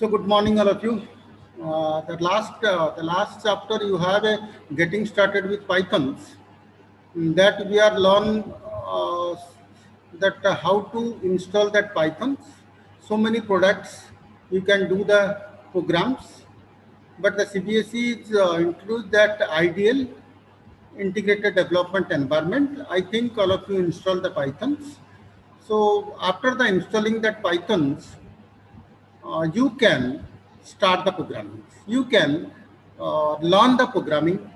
So good morning, all of you. The last chapter you have a getting started with Pythons. That we are learn that how to install that Pythons. So many products you can do the programs, but the CBSE is, includes that ideal integrated development environment. I think all of you install the Pythons. So after the installing that Pythons, you can start the programming. You can learn the programming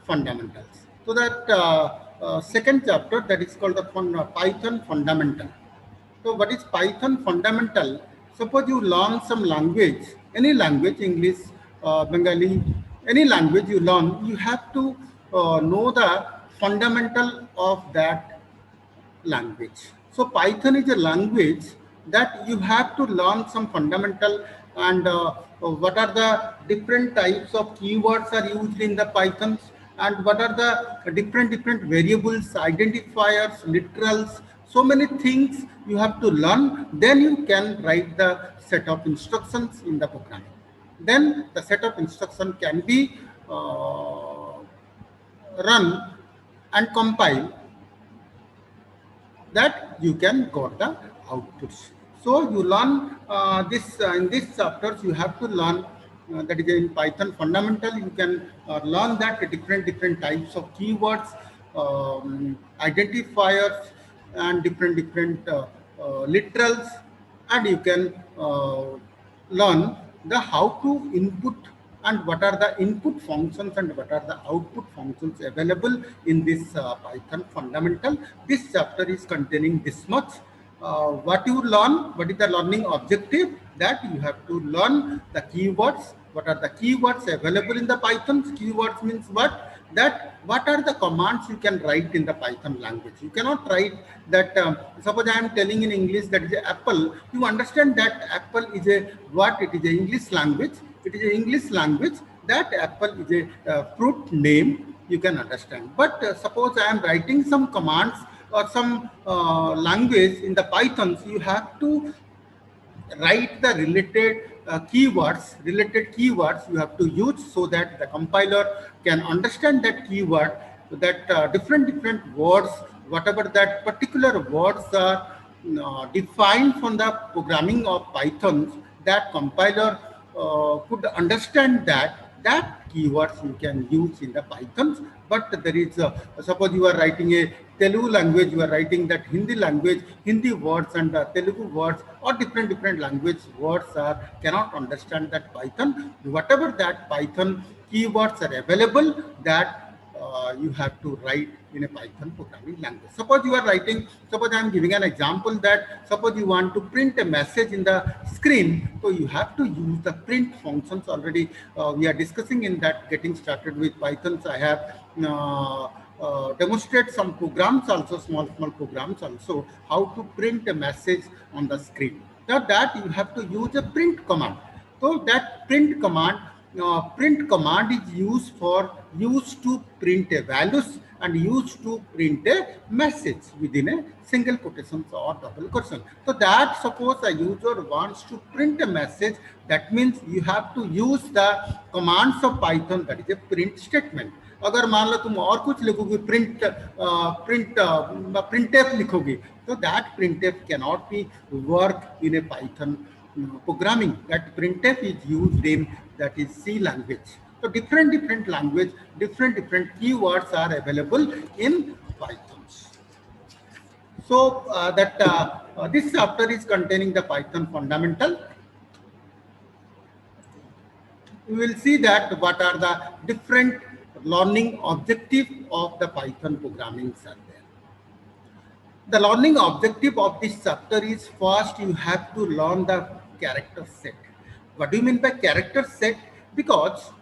fundamentals. So that second chapter that is called the Python fundamental. So what is Python fundamental? Suppose you learn some language, any language, English, Bengali, any language you learn, you have to know the fundamental of that language. So Python is a language that you have to learn some fundamental and what are the different types of keywords are used in the Pythons, and what are the different variables, identifiers, literals. So many things you have to learn. Then you can write the set of instructions in the programming. Then the set of instruction can be run and compile, that you can got the outputs. So you learn this in this chapters you have to learn that is in Python fundamental. You can learn that different types of keywords, identifiers, and different literals, and you can learn the how to input and what are the input functions and what are the output functions available in this Python fundamental. This chapter is containing this much. What you learn, what is the learning objective, that you have to learn the keywords. What are the keywords available in the Python? Keywords means what? That what are the commands you can write in the Python language. You cannot write that, suppose I am telling in English that is a apple. You understand that apple is a what? It is a English language. It is an English language. That apple is a fruit name. You can understand. But suppose I am writing some commands or some language in the Pythons, you have to write the related keywords you have to use, so that the compiler can understand that keyword, that different words, whatever that particular words are defined from the programming of Pythons, that compiler could understand that keywords you can use in the Pythons. But there is suppose you are writing a Telugu language, you are writing that Hindi language, Hindi words and Telugu words, or different language words are cannot understand that Python. Whatever that Python keywords are available, that you have to write in a Python programming language. Suppose you are writing, suppose I am giving an example that suppose you want to print a message in the screen, so you have to use the print functions. Already we are discussing in that getting started with Pythons. I have demonstrate some programs also, small programs also, how to print a message on the screen. Now that you have to use a print command. So that print command is used to print a values and used to print a message within a single quotations or double quotation. So that suppose a user wants to print a message, that means you have to use the commands of Python, that is a print statement. अगर मान लो तुम और कुछ लिखोगे, printf लिखोगे, तो that printf cannot be work in a Python programming. That printf is used in that is C language. So different language, different keywords are available in Python. So this chapter is containing the Python fundamental. We will see that what are the different learning objective of the Python programming are there. The learning objective of this chapter is, first you have to learn the character set. What do you mean by character set? Because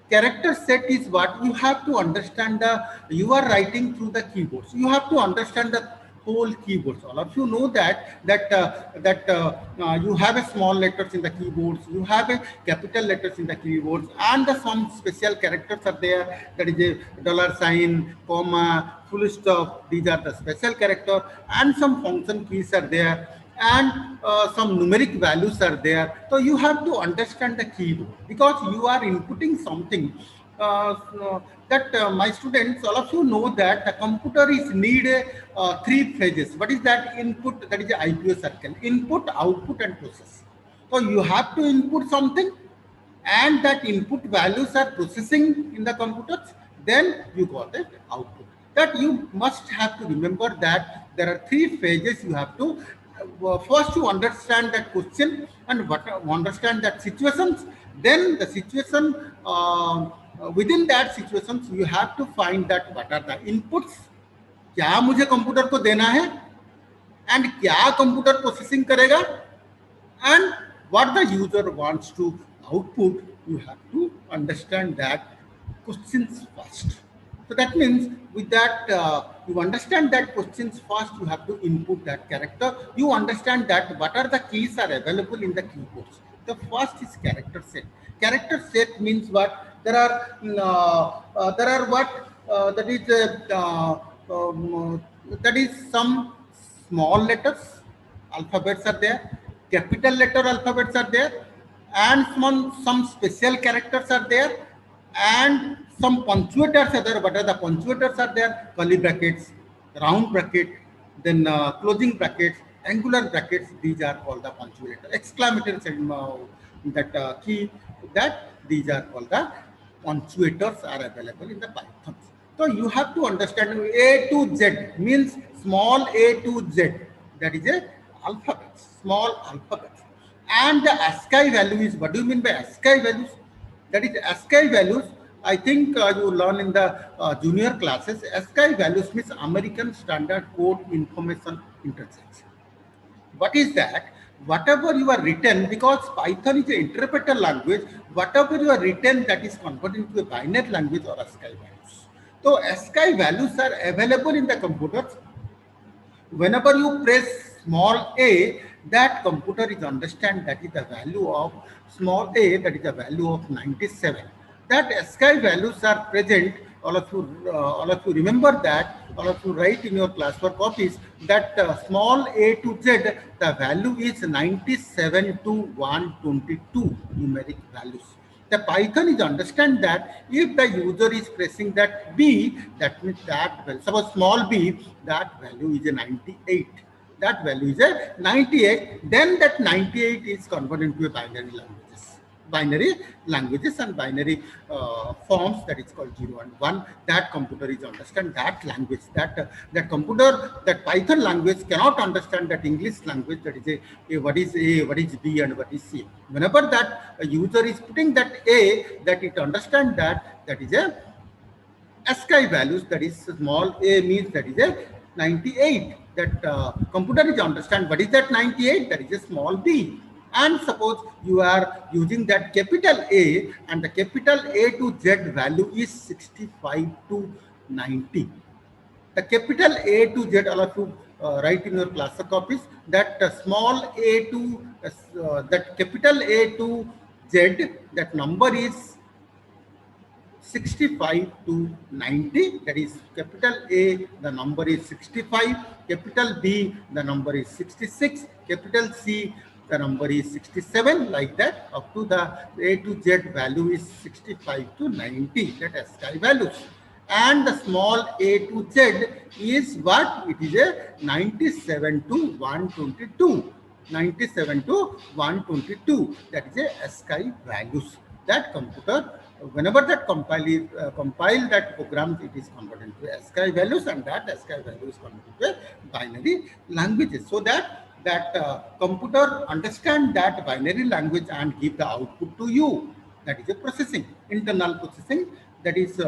character set is what you have to understand. You are writing through the keyboards. You have to understand the whole keyboards. All of you know that you have a small letters in the keyboards, you have a capital letters in the keyboards, and some special characters are there. That is a dollar sign, comma, full stop. These are the special character, and some function keys are there. and some numeric values are there. So you have to understand the keyboard because you are inputting something. That my students, all of you know that the computer is need three phases. What is that? Input, that is the IPO circle. Input, output, and process. So you have to input something, and that input values are processing in the computers, then you got an output. That you must have to remember that there are three phases you have to first you understand that question and understand that situations, then the situation within that situations you have to find that what are the inputs, क्या मुझे computer को देना है, and क्या computer processing करेगा, and what the user wants to output, you have to understand that questions first. So that means with that, you understand that questions first, you have to input that character. You understand that what are the keys are available in the keyboards. The first is character set. Character set means what? There are what that is some small letters, alphabets are there, capital letter alphabets are there, and some special characters are there, and some punctuators are there. What are the punctuators are there? Curly brackets, round bracket, then closing brackets, angular brackets. These are called the punctuators. Exclamation that key, that these are called the punctuators are available in the Python. So you have to understand A to Z means small a to Z. That is a alphabet, small alphabet. And the ASCII value is, what do you mean by ASCII values? That is ASCII values. I think you learn in the junior classes. ASCII values means American Standard Code Information Interchange. What is that? Whatever you are written, because Python is an interpreter language, whatever you are written, that is converted into a binary language or ASCII values. So ASCII values are available in the computers. Whenever you press small a, that computer is understand that is the value of small a, that is the value of 97. That ASCII values are present. All of you remember that. All of you write in your classwork copies that small a to z, the value is 97 to 122 numeric values. The Python is understand that if the user is pressing that B, that means that value, suppose small b, that value is a 98. That value is a 98. Then that 98 is converted into a binary languages and binary forms, that is called 0 and 1. That computer is understand that language. That computer, that Python language cannot understand that English language, that is what is A, what is B, and what is C. Whenever that user is putting that A, that it understand that is a ASCII values, that is small a means that is a 98. That computer is understand what is that 98, that is a small b. And suppose you are using that capital A, and the capital A to Z value is 65 to 90. The capital A to Z, all of you write in your class copies that small a to that capital A to Z, that number is 65 to 90. That is capital A, the number is 65, capital B, the number is 66, capital C, the number is 67, like that up to the A to Z value is 65 to 90, that ASCII values. And the small a to Z is what? It is a 97 to 122. 97 to 122, that is a ASCII values. That computer, whenever that compile that program, it is converted into ASCII values, and that ASCII value is converted to binary languages. So that computer understand that binary language and give the output to you. That is a processing, internal processing. That is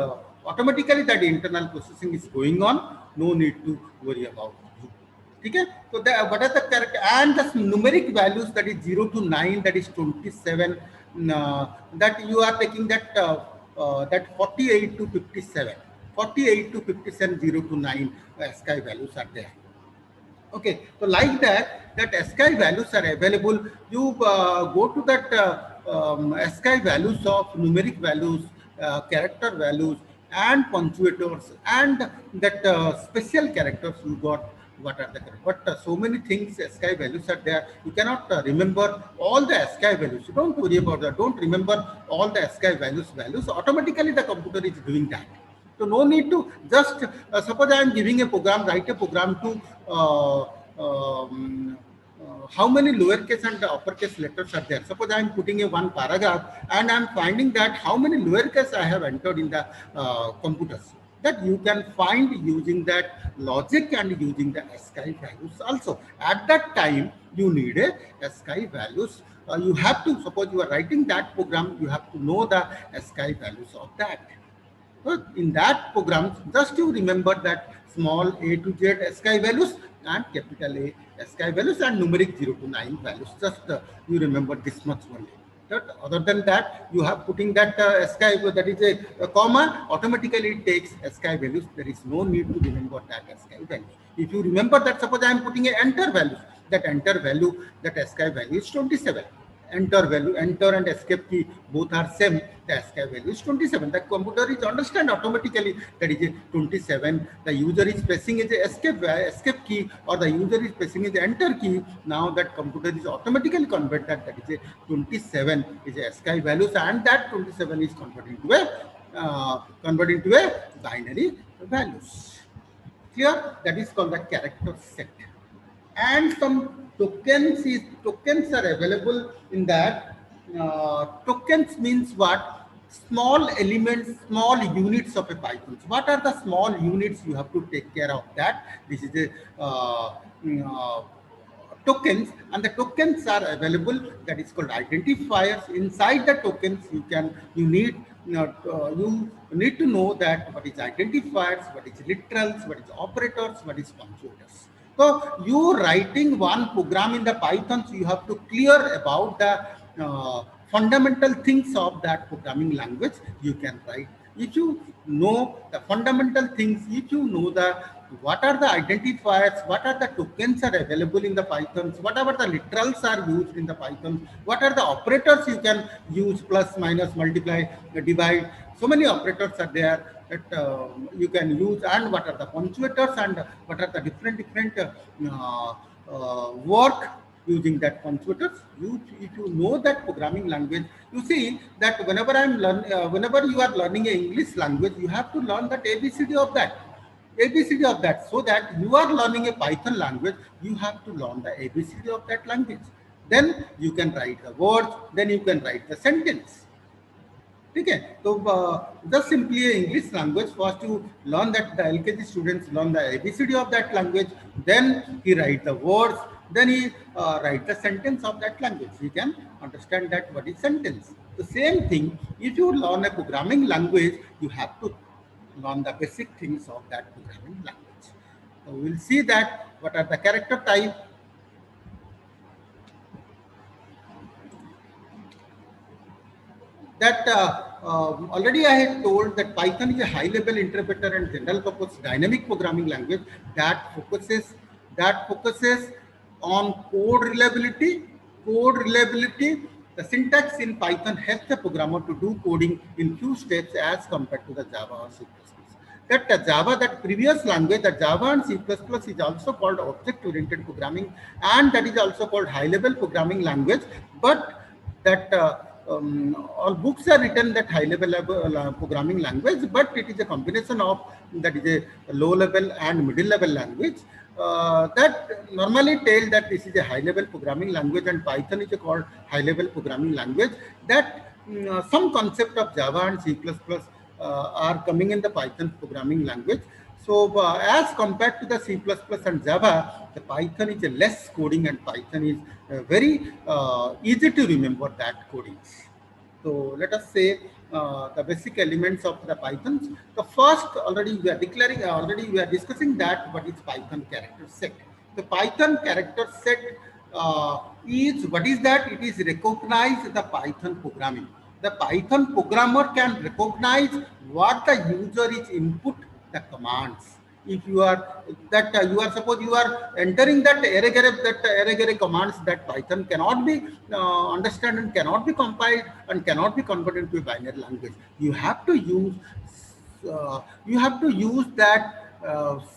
automatically that internal processing is going on. No need to worry about you. Okay? So what are the character and the numeric values, that is 0 to 9, that is 27. That you are taking that that 48 to 57. 48 to 57, 0 to 9 ASCII values are there. Okay, so like that ASCII values are available. You go to that ASCII values of numeric values, character values, and punctuators, and that special characters you got what are the correct. But so many things, ASCII values are there. You cannot remember all the ASCII values. You don't worry about that. Don't remember all the ASCII values. Automatically, the computer is doing that. So no need to just suppose I am giving a program, write a program to how many lowercase and uppercase letters are there. Suppose I am putting a one paragraph and I am finding that how many lowercase I have entered in the computers. That you can find using that logic and using the ASCII values also. At that time, you need a ASCII values. You have to, suppose you are writing that program, you have to know the ASCII values of that. So in that program, just you remember that small a to z ASCII values and capital A ASCII values and numeric 0 to 9 values. Just you remember this much only. But other than that, you have putting that ASCII, that is a comma, automatically it takes ASCII values. There is no need to remember that ASCII value. If you remember that, suppose I am putting a enter value, that enter value, that ASCII value is 27. Enter value, enter and escape key both are same. The ASCII value is 27. The computer is understand automatically that is a 27. The user is pressing is a escape key, or the user is pressing is the enter key. Now that computer is automatically convert that is a 27 is a ASCII values, and that 27 is converted into a binary values. Clear? That is called the character set. And some tokens are available in that. Tokens means what? Small elements, small units of a Python. So what are the small units you have to take care of that? This is a tokens, and the tokens are available, that is called identifiers. Inside the tokens you need to know that what is identifiers, what is literals, what is operators, what is punctuators. So you writing one program in the Python, so you have to clear about the fundamental things of that programming language. You can write. If you know the fundamental things, if you know what are the identifiers, what are the tokens are available in the Pythons, whatever the literals are used in the Python, what are the operators you can use, plus, minus, multiply, divide. So many operators are there that you can use, and what are the punctuators, and what are the different work using that punctuators. If you know that programming language, you see that whenever whenever you are learning an English language, you have to learn that ABCD of that, so that you are learning a Python language, you have to learn the ABCD of that language. Then you can write the words, then you can write the sentence. Okay, so just simply English language, first you learn that the LKG students learn the ABCD of that language, then he write the words, then he write the sentence of that language. He can understand that what is sentence. The same thing, if you learn a programming language, you have to learn the basic things of that programming language. So we'll see that what are the character type. That already I had told that Python is a high-level interpreter and general-purpose dynamic programming language that focuses on code reliability. The syntax in Python helps the programmer to do coding in few steps as compared to the Java or C++. That previous language, the Java and C++ is also called object-oriented programming, and that is also called high-level programming language. But that all books are written that high-level programming language, but it is a combination of that is a low-level and middle-level language. That normally tell that this is a high-level programming language, and Python is called high-level programming language. That some concept of Java and C++ are coming in the Python programming language. So as compared to the C++ and Java, the Python is a less coding, and Python is very easy to remember that coding. So let us say the basic elements of the Python. The first, already we are discussing that what is Python character set. The Python character set is, what is that? It is recognize the Python programming. The Python programmer can recognize what the user is input the commands. If you are suppose you are entering that array commands, that Python cannot be understand and cannot be compiled and cannot be converted into a binary language. You have to use that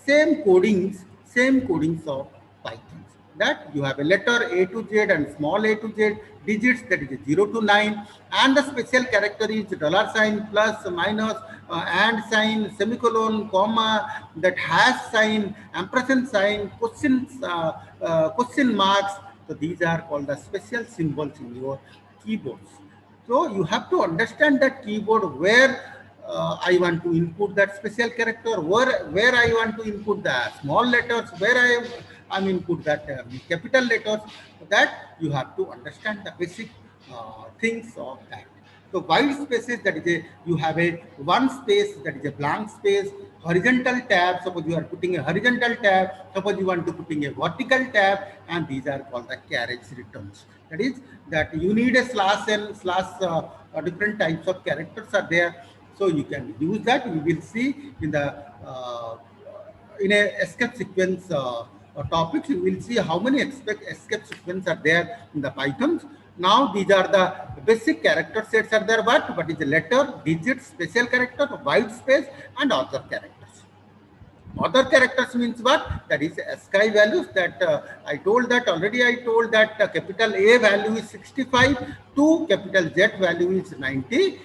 same codings, same codings of Python. That you have a letter A to Z and small a to Z digits, that is 0 to 9, and the special character is $sign, plus, minus, and sign, semicolon, comma, that hash sign, ampersand sign, question marks. So these are called the special symbols in your keyboards. So you have to understand that keyboard where I want to input that special character, where I want to input the small letters, where I'm input that capital letters. That you have to understand the basic things of that. So white spaces, that is you have a one space, that is a blank space. Horizontal tab, suppose you are putting a horizontal tab, suppose you want to putting a vertical tab, and these are called the carriage returns. That is that you need a slash and slash, different types of characters are there. So you can use that. We will see in the in a escape sequence topics. You will see how many escape sequence are there in the Pythons. Now these are the basic character sets are there. What is the letter, digit, special character, white space, and other characters. Other characters means what? That is ASCII values that I told that already. I told that capital A value is 65 to capital Z value is 90.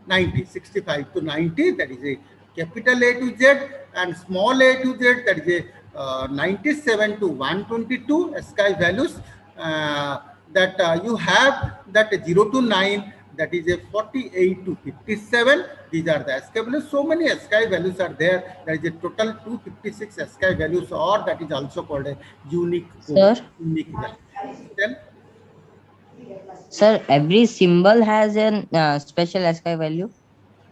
65 to 90, that is a capital A to Z, and small a to Z, that is a 97 to 122 ASCII values. That you have that 0 to 9, that is a 48 to 57. These are the ASCII values. So many ASCII values are there. There is a total 256 ASCII values, or that is also called a unique code. Sir, Unique value. sir, every symbol has a special ASCII value.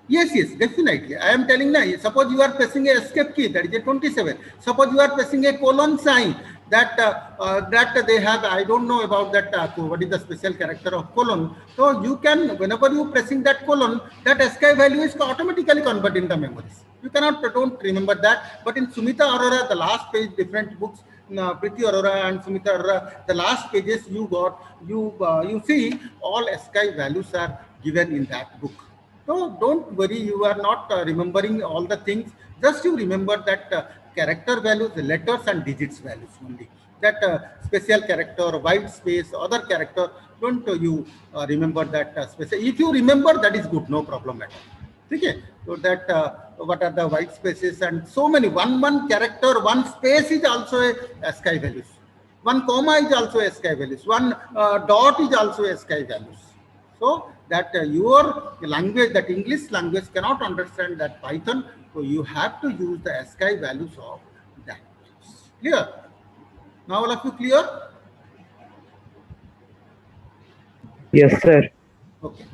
Yes, definitely. I am telling now. Suppose you are pressing a escape key, that is a 27. Suppose you are pressing a colon sign, that they have. I don't know about that. What is the special character of colon? So you can, whenever you pressing that colon, that ASCII value is automatically converted into memories. You cannot don't remember that. But in Sumita Arora, the last page, different books. Priti Arora and Sumita Arora, the last pages you got, you see all ASCII values are given in that book. So don't worry, you are not remembering all the things. Just you remember that character values, the letters and digits values only. That special character, white space, other character, don't you remember that special. If you remember, that is good, no problem at all. Okay? So that what are the white spaces and so many. One character, one space is also a ASCII values. One comma is also ASCII values. One dot is also ASCII values. So that your language, that English language cannot understand that Python, so you have to use the ASCII values of that. Clear? Now all of you clear? Yes, sir. Okay.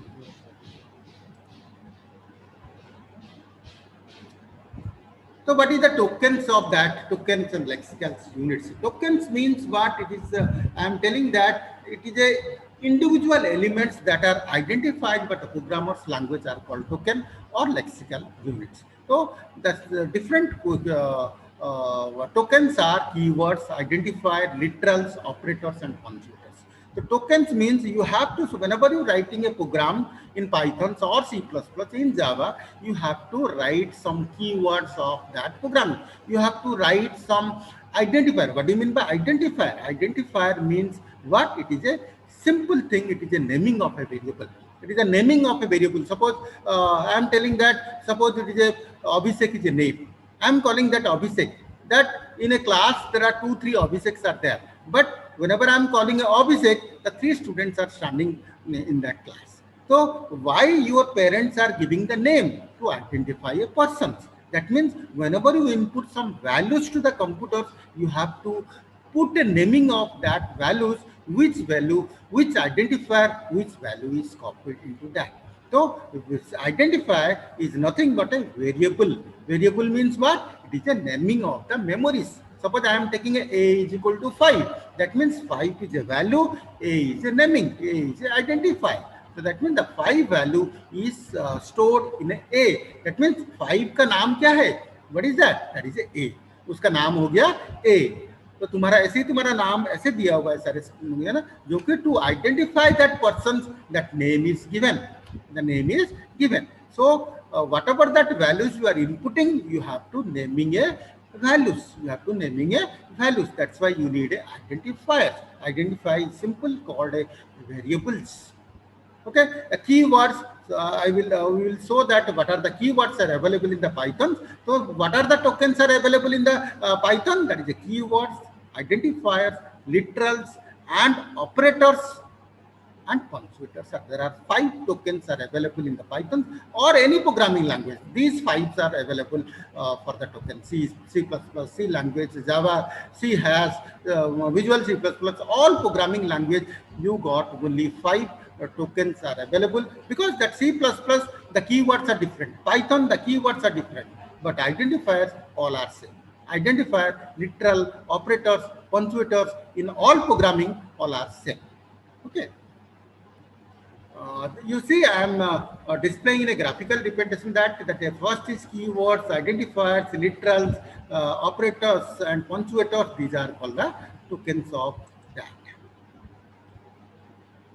So what is the tokens of that? Tokens and lexical units. Tokens means what? It is, I am telling that it is a individual elements that are identified by the programmer's language are called token or lexical units. So the different tokens are keywords, identifier, literals, operators, and punctuators. The tokens means you have to, so whenever you're writing a program in Python or C++, in Java, you have to write some keywords of that program. You have to write some identifier. What do you mean by identifier? Identifier means what? It is a simple thing. It is a naming of a variable. It is a naming of a variable. Suppose I am telling that, suppose it is a Abhishek is a name. I am calling that Abhishek. That in a class there are 2-3 Abhisheks are there. But whenever I am calling a Abhishek, the 3 students are standing in that class. So why your parents are giving the name? To identify a person. That means whenever you input some values to the computers, you have to put a naming of that values, which value, which identifier, which value is copied into that. So this identifier is nothing but a variable. Variable means what? It is a naming of the memories. Suppose I am taking a is equal to 5. That means 5 is a value, a is a naming, a is a identifier. So that means the 5 value is stored in a. That means 5 का नाम क्या है? What is that? That is a. उसका नाम हो गया a. तो तुम्हारा ऐसे ही तुम्हारा नाम ऐसे दिया हुआ है सारे है ना, जो कि to identify that person, that name is given. The name is given. So whatever that values you are inputting, you have to naming a values. You have to naming a values. That's why you need a identifier. Identify is simple called a variables. Okay, keywords. We will show that what are the keywords are available in the Python. So what are the tokens are available in the Python? That is the keywords, identifiers, literals, and operators and punctuators. There are 5 tokens are available in the Python or any programming language. These 5 are available for the token. C, C++, C language, Java, C has, Visual C++, all programming language, you got only 5 tokens are available, because that C++, the keywords are different. Python, the keywords are different, but identifiers all are same. Identifier, literal, operators, punctuators, in all programming, all are same. Okay. You see, I am displaying in a graphical representation that first is keywords, identifiers, literals, operators, and punctuators. These are called the tokens of that.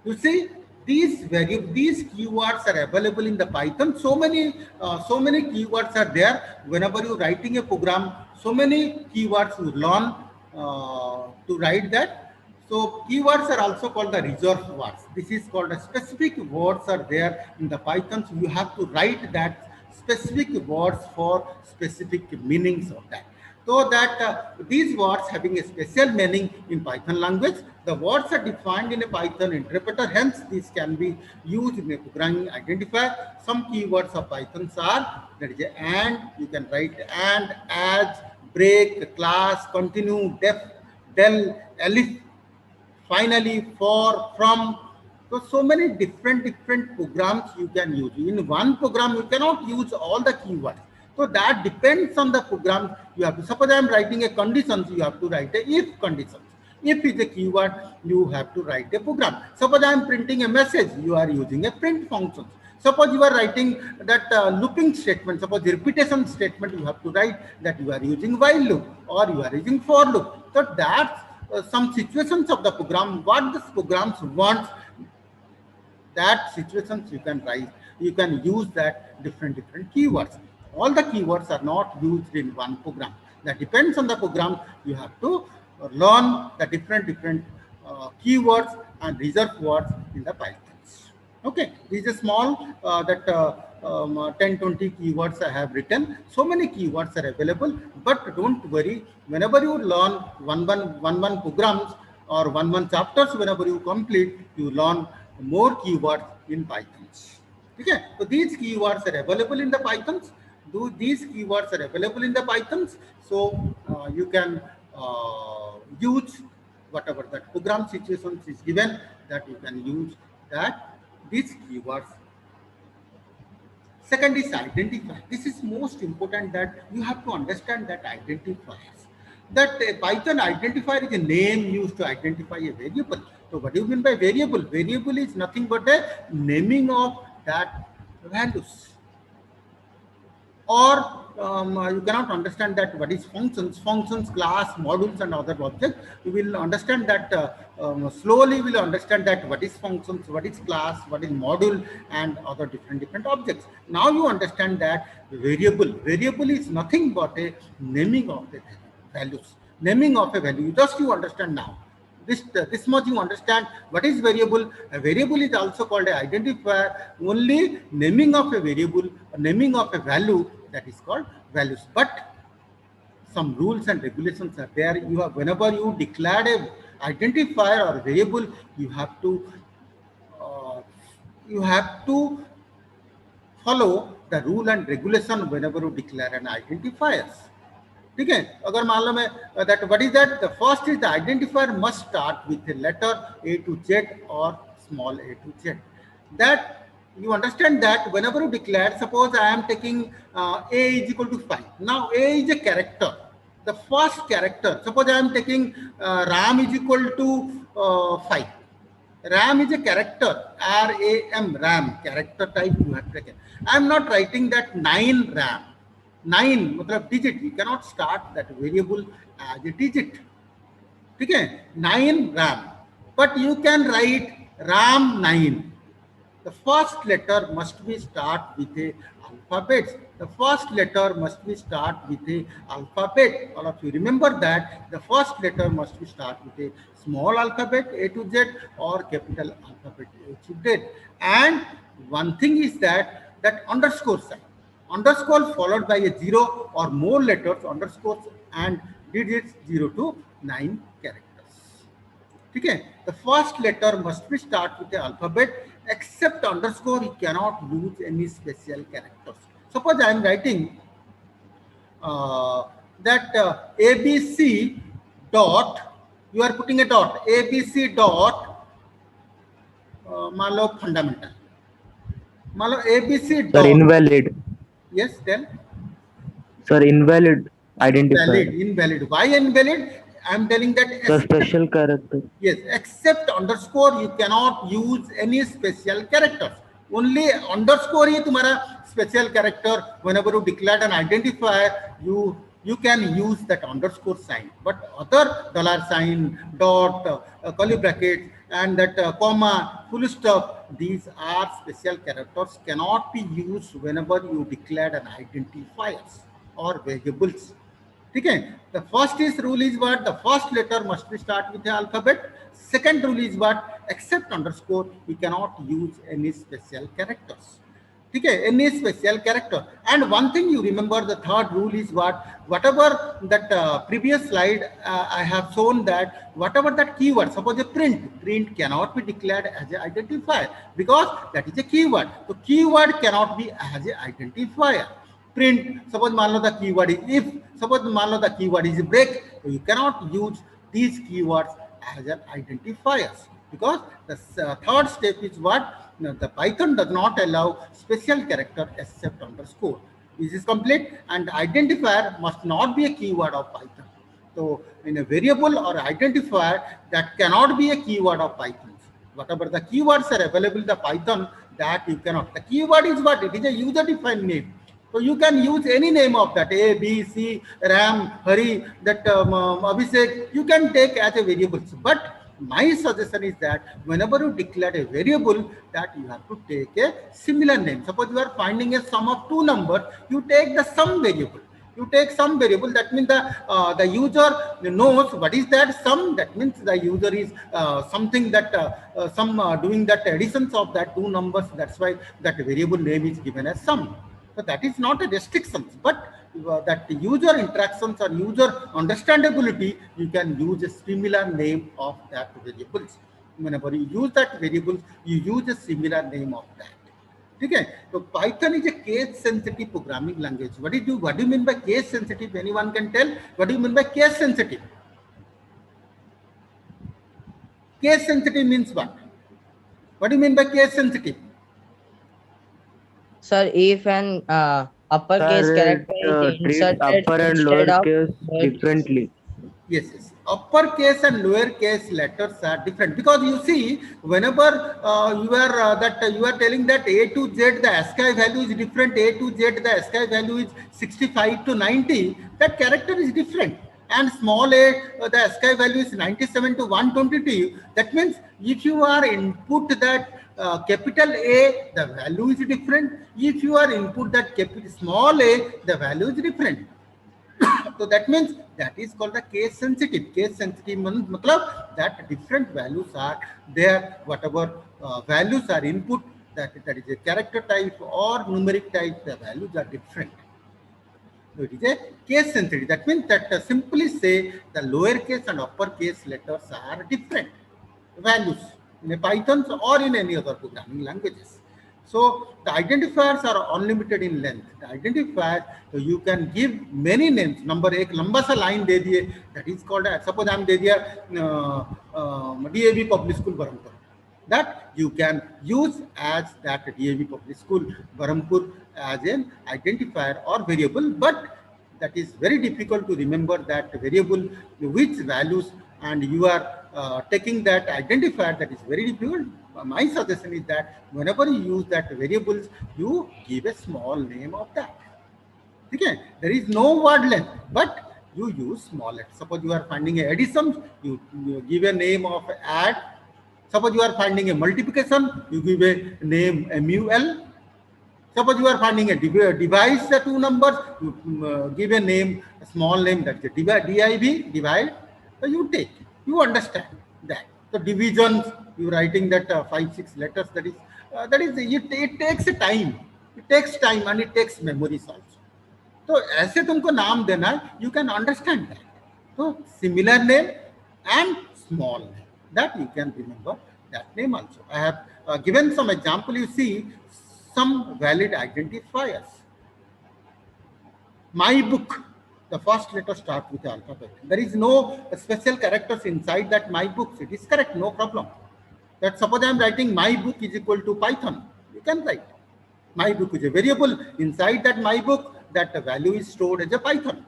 You see, these keywords are available in the Python. So many keywords are there. Whenever you writing a program, so many keywords you learn to write that. So keywords are also called the reserved words. This is called a specific words are there in the Python. So you have to write that specific words for specific meanings of that. So that these words having a special meaning in Python language. The words are defined in a Python interpreter. Hence, these can be used in a programming identifier. Some keywords of Python are, that is a and, you can write and, as, break, class, continue, def, del, elif, finally, for, from. So many different programs you can use. In one program, you cannot use all the keywords. So that depends on the program. You have to, suppose I am writing a conditions, you have to write a if conditions. If is a keyword, you have to write a program. Suppose I am printing a message, you are using a print function. Suppose you are writing that looping statement, suppose the repetition statement, you have to write that you are using while loop or you are using for loop. So that's some situations of the program, what this programs wants, that situations you can write, you can use that different keywords. All the keywords are not used in one program. That depends on the program. You have to learn the different keywords and reserved words in the Python. Okay, these are small 10-20 keywords I have written. So many keywords are available, but don't worry. Whenever you learn one programs or one chapters, whenever you complete, you learn more keywords in Python. Okay, so these keywords are available in the Pythons. These keywords are available in the Pythons, so you can use whatever that program situations is given, that you can use that these keywords. Second is identifier. This is most important, that you have to understand that identifiers. That Python identifier is a name used to identify a variable. So what do you mean by variable? Variable is nothing but a naming of that values. Or you cannot understand that what is functions, class, modules, and other objects. You will understand that slowly. Will understand that what is functions, what is class, what is module, and other different objects. Now you understand that variable. Variable is nothing but a naming of the values. Naming of a value. Just you understand now. This much you understand what is variable. A variable is also called an identifier. Only naming of a variable, naming of a value, that is called values. But some rules and regulations are there. You have, whenever you declare a identifier or variable, you have to follow the rule and regulation whenever you declare an identifier. Okay, अगर मान लो मैं that what is that, the first is the identifier must start with a letter A to Z or small a to Z. That you understand that whenever you declare, suppose I am taking A is equal to 5. Now A is a character, the first character. Suppose I am taking RAM is equal to 5. RAM is a character, RAM, RAM, character type you have taken. I am not writing that 9 RAM. 9 मतलब digit. You cannot start that variable as a digit. Okay, 9 RAM. But you can write RAM 9. the first letter must be start with a alphabet. The first letter must be start with a alphabet. All of you remember that the first letter must be start with a small alphabet A to Z or capital alphabet A to Z. And one thing is that underscore sign. Underscore followed by a 0 or more letters, underscores and digits 0 to 9 characters. Okay, the first letter must be start with the alphabet, except underscore you cannot use any special characters. Suppose I am writing that ABC dot, you are putting a dot, ABC dot, मान लो fundamental, मान लो ABC Sir, dot, invalid. yes, tell. Sir, invalid identifier. Invalid. Why invalid? I am telling that Sir, special character. yes, except underscore you cannot use any special characters. Only underscore ही तुम्हारा special character. Whenever you declare an identifier, you can use that underscore sign. But other dollar sign, dot, curly brackets, and that comma, full stop, these are special characters, cannot be used whenever you declare an identifiers or variables. Okay, the first is rule is what? The first letter must be start with the alphabet. Second rule is what? Except underscore, we cannot use any special characters. Okay, any special character. And one thing you remember, the third rule is what? Whatever that previous slide I have shown that whatever that keyword, suppose a print cannot be declared as an identifier because that is a keyword. So keyword cannot be as an identifier. Print, suppose मान लो the keyword is if, suppose मान लो the keyword is break, so you cannot use these keywords as an identifiers because the third step is what? Now, the Python does not allow special character except underscore. This is complete, and identifier must not be a keyword of Python. So in a variable or identifier, that cannot be a keyword of Python. Whatever the keywords are available in the Python, that you cannot. The keyword is what? It is a user-defined name. So you can use any name of that, A, B, C, Ram, Hari, that Abhishek, you can take as a variables. But my suggestion is that whenever you declare a variable, that you have to take a similar name. Suppose you are finding a sum of two numbers, you take the sum variable. You take some variable, that means the user knows what is that sum. That means the user is something that doing that additions of that two numbers. That's why that variable name is given as sum. So that is not a restriction, but that user interactions or user understandability, you can use a similar name of that variables. Whenever you use that variable, you use a similar name of that. Okay, so Python is a case sensitive programming language. What do you mean by case sensitive? Anyone can tell? What do you mean by case sensitive? Case sensitive means what? What do you mean by case sensitive? Sir, if an uppercase Sir, character is treat inserted upper and instead of lowercase lowercase. differently. Yes. Uppercase and lowercase letters are different because you see, whenever you are telling that A to Z the ASCII value is different, A to Z the ASCII value is 65 to 90, that character is different. And small a, the ASCII value is 97 to 122. That means if you are input that capital A, the value is different. If you are input that capital small a, the value is different. So that means that is called the case sensitive. Case sensitive means that different values are there. Whatever values are input, that is a character type or numeric type, the values are different. So it is a case sensitive. That means that simply say the lowercase and uppercase letters are different values in a Python or in any other programming languages. So the identifiers are unlimited in length. The identifier, so you can give many names. Number एक लंबा सा line दे दिए, that is called suppose हम दे दिया DAV Public School Berhampur. That you can use as that DAV Public School Berhampur as an identifier or variable, but that is very difficult to remember that variable which values, and you are taking that identifier, that is very difficult. My suggestion is that whenever you use that variables, you give a small name of that. Okay, there is no word length, but you use small letters. Suppose you are finding a addition, you give a name of add, Suppose you are finding a multiplication, you give a name MUL. Suppose you are finding a device the two numbers, you give a name, a small name, that's a DIV, divide. So you take, you understand that. So divisions, you writing that 5-6 letters. It takes a time. It takes time and it takes memories also. तो ऐसे तुमको नाम देना है, you can understand that. So similar name and small name, that you can remember that name also. I have given some example. You see some valid identifiers. My book, the first letter start with the alphabet. There is no special characters inside that my books. It is correct, no problem. That suppose I am writing my book is equal to Python. You can write. My book is a variable. Inside that my book, that the value is stored as a Python.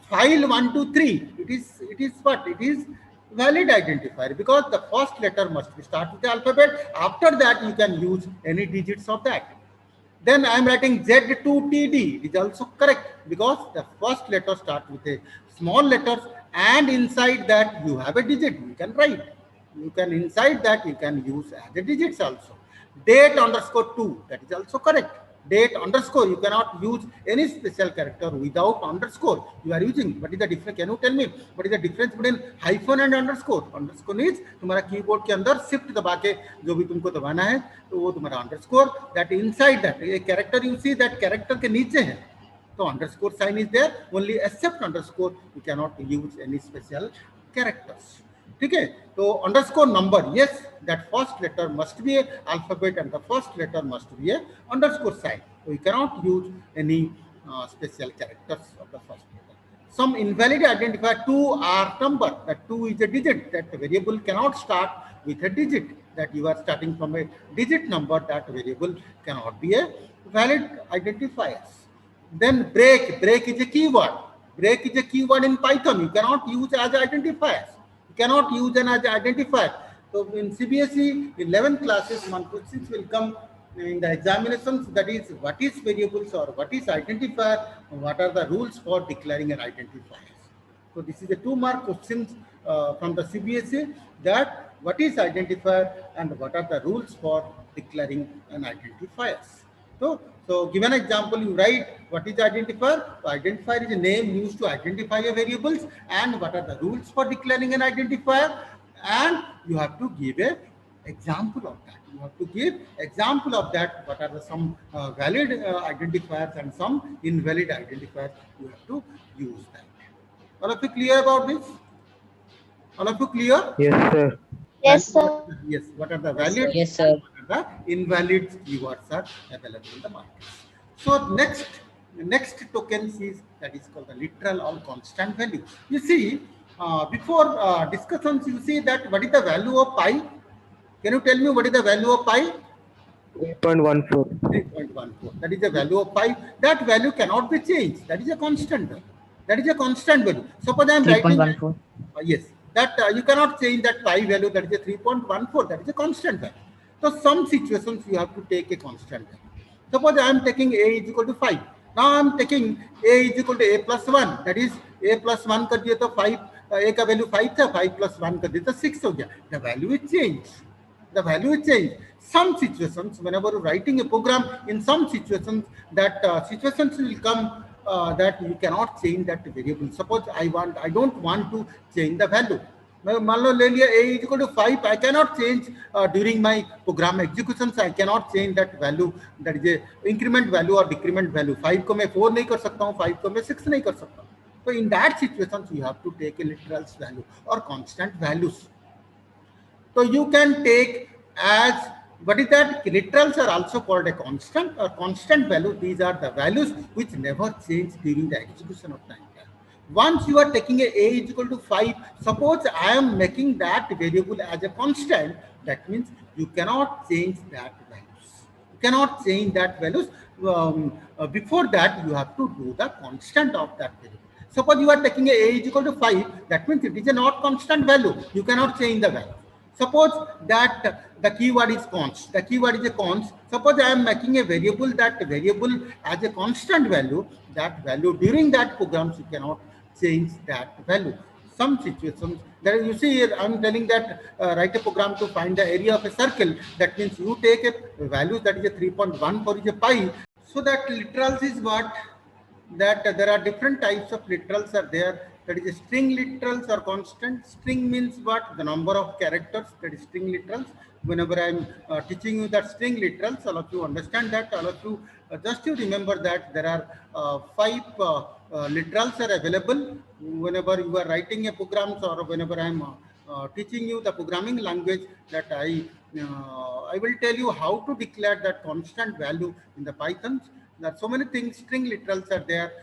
File 1, 2, 3. It is what? It is valid identifier because the first letter must be start with the alphabet. After that, you can use any digits of that. Then I am writing Z2TD. It is also correct because the first letter start with a small letters and inside that you have a digit. You can write. You can inside that you can use as a digits also. Date underscore 2. That is also correct. Date underscore, you cannot use any special character without underscore. You are using. What is the difference? Can you tell me what is the difference between hyphen and underscore? Underscore means तुम्हारा keyboard के अंदर shift दबा के जो भी तुमको दबाना है तो वो तुम्हारा underscore. That inside that a character you see that character के नीचे है. So underscore sign is there. Only except underscore you cannot use any special characters. ठीक है, तो underscore number, yes, that first letter must be a alphabet and the first letter must be a underscore sign. We cannot use any special characters of the first letter. Some invalid identifier 2 are number. That 2 is a digit. That variable cannot start with a digit. That you are starting from a digit number. That variable cannot be a valid identifier. Then break. Break is a keyword. Break is a keyword in Python. You cannot use as identifiers. Cannot use an as identifier. So in CBSE 11th classes, one questions will come in the examinations. That is, what is variables or what is identifier? What are the rules for declaring an identifier? So this is a 2-mark questions from the CBSE. That what is identifier and what are the rules for declaring an identifier? So given example, you write what is identifier. So identifier is a name used to identify a variables and what are the rules for declaring an identifier, and you have to give a example of that. You have to give example of that. What are the some valid identifiers and some invalid identifiers? You have to use that. All of you clear about this? All of you clear? Yes, sir. Yes, sir. Yes. What are the valid? Yes, sir. The invalid keywords are available in the market. So next tokens is that is called the literal or constant value. You see, before discussions, you see that what is the value of pi? Can you tell me what is the value of pi? 3.14. 3.14. That is the value of pi. That value cannot be changed. That is a constant value. That is a constant value. Suppose I am writing. 3.14. Yes, that you cannot change that pi value. That is a 3.14. That is a constant value. So some situations you have to take a constant value. Suppose I am taking a is equal to 5. Now I am taking a is equal to a plus 1. That is a plus 1 कर दिया तो 5, a का value 5 था, 5 plus 1 कर दिया तो 6 हो गया. The value is changed. The value is changed. Some situations, whenever you're writing a program, in some situations that situations will come that you cannot change that variable. Suppose I don't want to change the value. मान लो ले लिया a is equal to 5. I cannot change during my program executions. I cannot change that value. That is a increment value or decrement value. 5 को मैं 4 नहीं कर सकता हूँ, 5 को मैं 6 नहीं कर सकता. So in that situations you have to take a literal value or constant values. So you can take as what is that? Literals are also called a constant or constant value. These are the values which never change during the execution of time. Once you are taking a is equal to 5, suppose I am making that variable as a constant, that means you cannot change that values. You cannot change that values. Before that, you have to do the constant of that variable. Suppose you are taking a is equal to 5, that means it is a not constant value. You cannot change the value. Suppose that the keyword is const. The keyword is a const. Suppose I am making a variable, that variable as a constant value, that value during that programs you cannot change that value. some situations there you see here I'm telling that write a program to find the area of a circle. That means you take a value that is a 3.1 for is a pi. So that literals is what, that there are different types of literals are there. That is string literals or constant. String means what, the number of characters, that is string literals. Whenever I'm teaching you that string literals, all of you understand that, all of you just you remember that there are five literals are available whenever you are writing a programs, or whenever I'm teaching you the programming language, that I will tell you how to declare that constant value in the Python. There are so many things. String literals are there,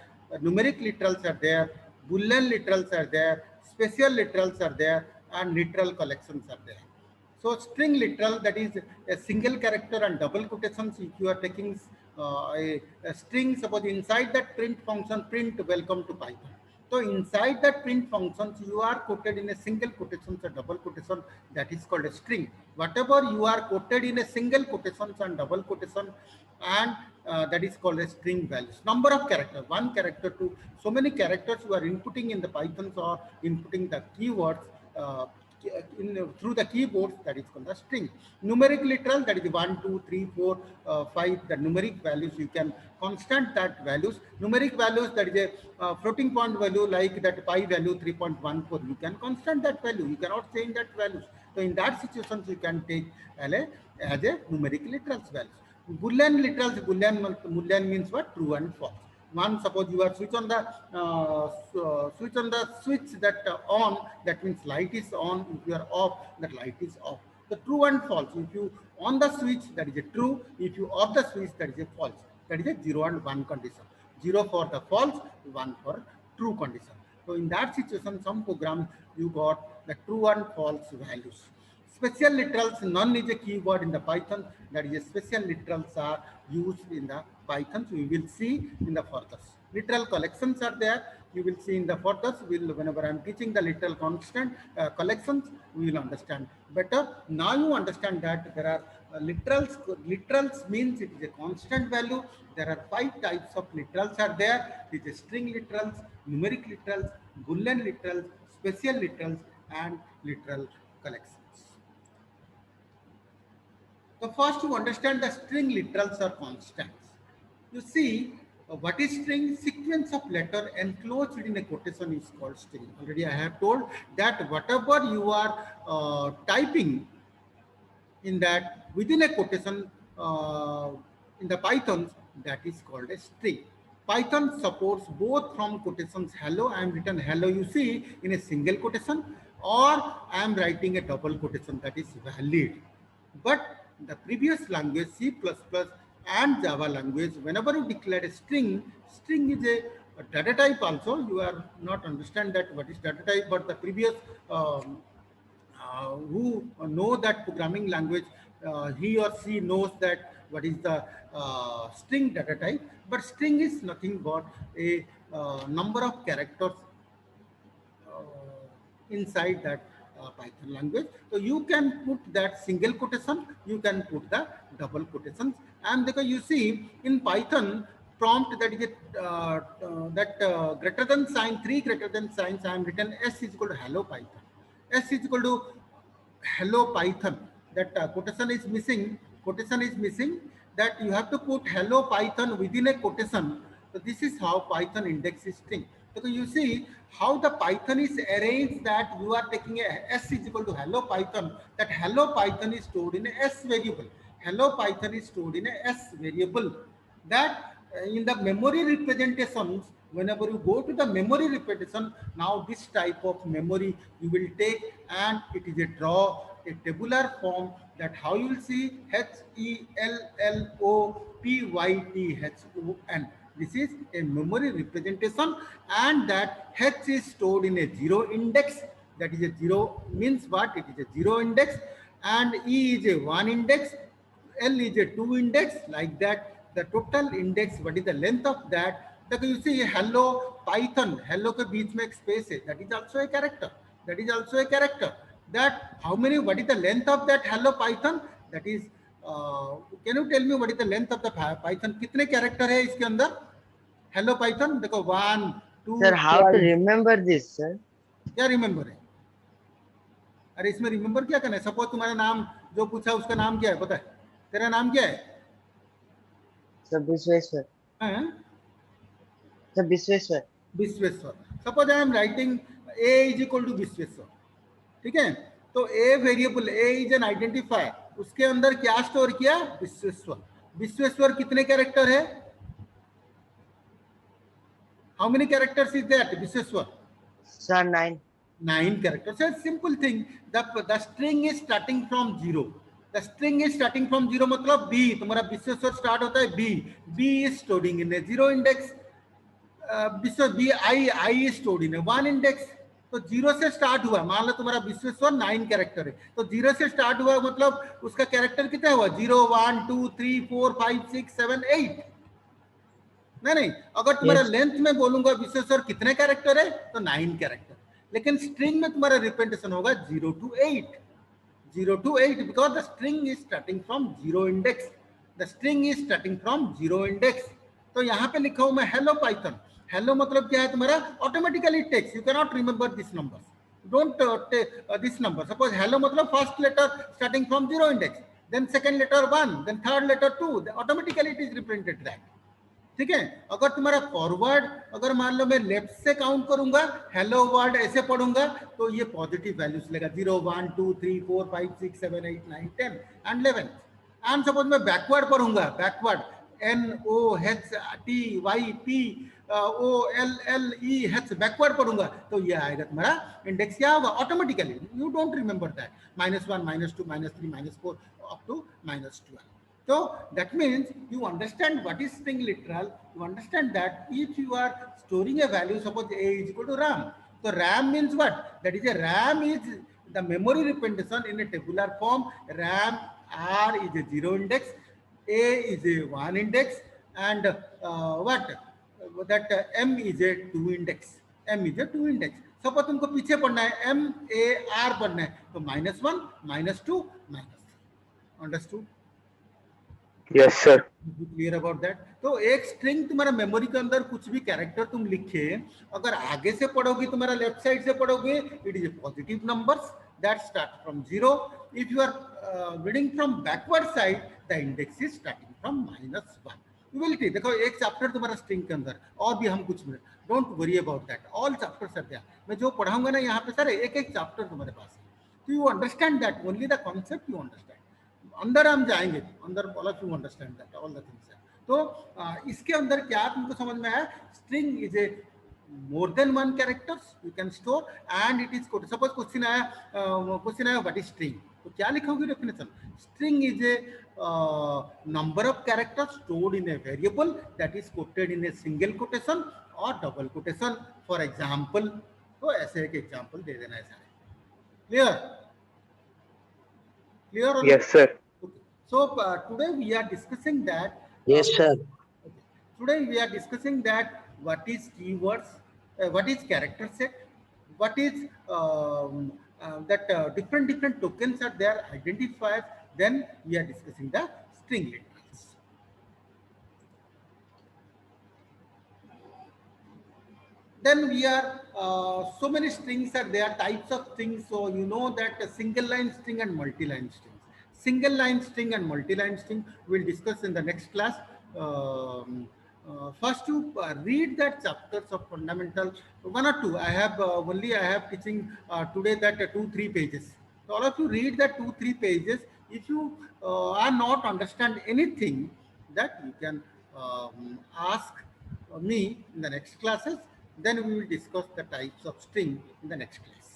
numeric literals are there, Boolean literals are there, special literals are there, and literal collections are there. So string literal, that is a single character and double quotations. If you are taking a string, suppose inside that print function, print welcome to Python. So inside that print functions, you are quoted in a single quotations or double quotation, that is called a string. Whatever you are quoted in a single quotations and double quotation, and that is called a string values. Number of characters, one character to so many characters you are inputting in the Pythons, or inputting the keywords through the keyboards, that is called the string. Numeric literal, that is 1, 2, 3, 4, 5, the numeric values, you can constant that values. Numeric values, that is a floating point value, like that pi value 3.14, you can constant that value, you cannot change that values. So in that situations you can take as a numeric literals values. Boolean literals, Boolean means what, true and false. One, suppose you are switch on the switch that on, that means light is on. If you are off, that light is off. The true and false. If you on the switch, that is a true. If you off the switch, that is a false. That is a 0 and 1 condition. 0 for the false, 1 for true condition. So in that situation, some program you got the true and false values. Special literals, none is a keyword in the Python. That is, special literals are used in the Python. So we will see in the furthers. Literal collections are there. You will see in the furthers. Whenever I'm teaching the literal constant collections, we will understand better. Now you understand that there are literals. Literals means it is a constant value. There are 5 types of literals are there. It is string literals, numeric literals, Boolean literals, special literals, and literal collections. So first you understand the string literals are constants. You see, what is string? Sequence of letter enclosed in a quotation is called string. Already I have told that whatever you are typing in that within a quotation in the Python, that is called a string. Python supports both from quotations hello, I am written hello, you see, in a single quotation, or I am writing a double quotation, that is valid. But the previous language, C++ and Java language, whenever you declare a string, string is a data type also. You are not understand that what is data type, but the previous who know that programming language, he or she knows that what is the string data type. But string is nothing but a number of characters inside that Python language. So you can put that single quotation, you can put the double quotations, and because you see in Python prompt, that is greater than sign, 3 greater than signs, I am written S is equal to hello Python. S is equal to hello Python. That quotation is missing. Quotation is missing. That you have to put hello Python within a quotation. So this is how Python indexes string. So you see how the Python is arranged, that you are taking a S is equal to hello Python. That hello Python is stored in a S variable. Hello Python is stored in a S variable. That in the memory representations, whenever you go to the memory representation, now this type of memory you will take, and it is a tabular form, that how you will see HELLOPYTHON. This is a memory representation, and that H is stored in a 0 index. That is a 0 means what? It is a 0 index, and E is a 1 index, L is a 2 index, like that. The total index, what is the length of that? That you see hello Python, hello के बीच में एक space है, that is also a character. That is also a character. That how many? What is the length of that hello Python? That is, can you tell me what is the length of the Python? कितने character है इसके अंदर? Hello Python देखो 1, 2. Sir, how to remember this, sir? क्या remember है? अरे इसमें remember क्या करना है? सपोज तुम्हारा नाम जो पूछा उसका नाम क्या है पता है? तेरा नाम क्या है? Sir, Visweswar. हाँ? Sir, Visweswar. Visweswar. Suppose I am writing A is equal to Visweswar. ठीक है, तो A variable, A is an identifier, उसके अंदर क्या स्टोर किया? विश्वेश्वर. विश्वेश्वर कितने कैरेक्टर है? How many characters is that Vishweshwar? Sir, 9. 9 characters. So simple thing, the string is starting from 0. The string is starting from 0 मतलब b, तुम्हारा विश्वेश्वर स्टार्ट होता है b. b is stored in a 0 index. b I is stored in a 1 index. तो 0 से start हुआ, मान लो तुम्हारा Vishweshwar 9 character है, तो 0 से स्टार्ट हुआ मतलब उसका कैरेक्टर कितना हुआ? 0 1 2 3 4 5 6 7 8. नहीं, अगर तुम्हारा लेंथ में बोलूंगा विश्वेश्वर कितने कैरेक्टर है तो 9 कैरेक्टर. लेकिन स्ट्रिंग में तुम्हारा रिप्रेजेंटेशन होगा 0 to 8. 0 to 8 because the string is starting from 0 index. The string is starting from 0 index. तो यहाँ पे लिखा हूं मैं हेलो पाइथन. हेलो मतलब क्या है तुम्हारा? Automatically text. You can not remember this number. Don't take this number. Suppose hello मतलब first letter starting from 0 index, then second letter 1, then third letter 2, automatically it is represented that. ठीक है, अगर तुम्हारा forward, अगर मान लो मैं left से count करूंगा, हेलो वर्ड ऐसे पढ़ूंगा तो ये पॉजिटिव वैल्यूज लेगा 0 1 2 3 4 5 6 7 8 9 10 एंड 11. एंड सपोज मैं बैकवर्ड पढ़ूंगा, बैकवर्ड NOHTYP OLLEH बैकवर्ड पढ़ूंगा तो ये आएगा तुम्हारा इंडेक्स क्या होगा? Automatically. You don't remember that. -1 -2 -3 -4 up to -12. So that means you understand what is string literal. You understand that if you are storing a value, suppose a is equal to RAM. So RAM means what? That is a RAM is the memory representation in a tabular form. RAM R is a 0 index, A is a 1 index, and that M is a 2 index. M is a 2 index. Suppose तुमको पीछे पढ़ना है MAR पढ़ना है तो -1 -2 -3. Understood? Yes, sir. Clear about that. तो एक string तुम्हारा मेमोरी के अंदर कुछ भी कैरेक्टर तुम लिखे, अगर आगे से पढ़ोगे, तुम्हारा लेफ्ट साइड से पढ़ोगे, it is a positive numbers that start from 0. If you are reading from backward side the index is starting from -1. You will see. देखो एक चैप्टर तुम्हारा स्ट्रिंग के अंदर और भी हम कुछ minute, don't worry about that, all chapters are there. मैं जो पढ़ाऊंगा ना यहाँ पे सारे एक एक चैप्टर तुम्हारे पास है. तो you understand that only the concept you understand. अंदर हम जाएंगे, अंदर all of you understand that all the things. तो इसके अंदर क्या तुमको समझ में आया? String is a more than 1 characters you can store and it is code. Suppose question आया व्हाट इज स्ट्रिंग, तो क्या लिखोगे definition? String is a number of characters stored in a variable that is quoted in a single quotation और double quotation. For example, तो ऐसे एक example दे देना है सारे. Clear? Clear? Yes, sir. Okay. So today we are discussing that. Yes, sir. Okay. Today we are discussing that what is keywords, what is character set, what is that different tokens are there, identifiers. Then we are discussing the string literals. Then we are so many strings are there, types of strings. So you know that a single line string and multi-line strings. Single line string and multi-line string we'll discuss in the next class. First to read that chapters of fundamental 1 or 2. I have teaching today that 2-3 pages. So all of you read that 2-3 pages. If you are not understand anything, that you can ask me in the next classes. Then we will discuss the types of string in the next class.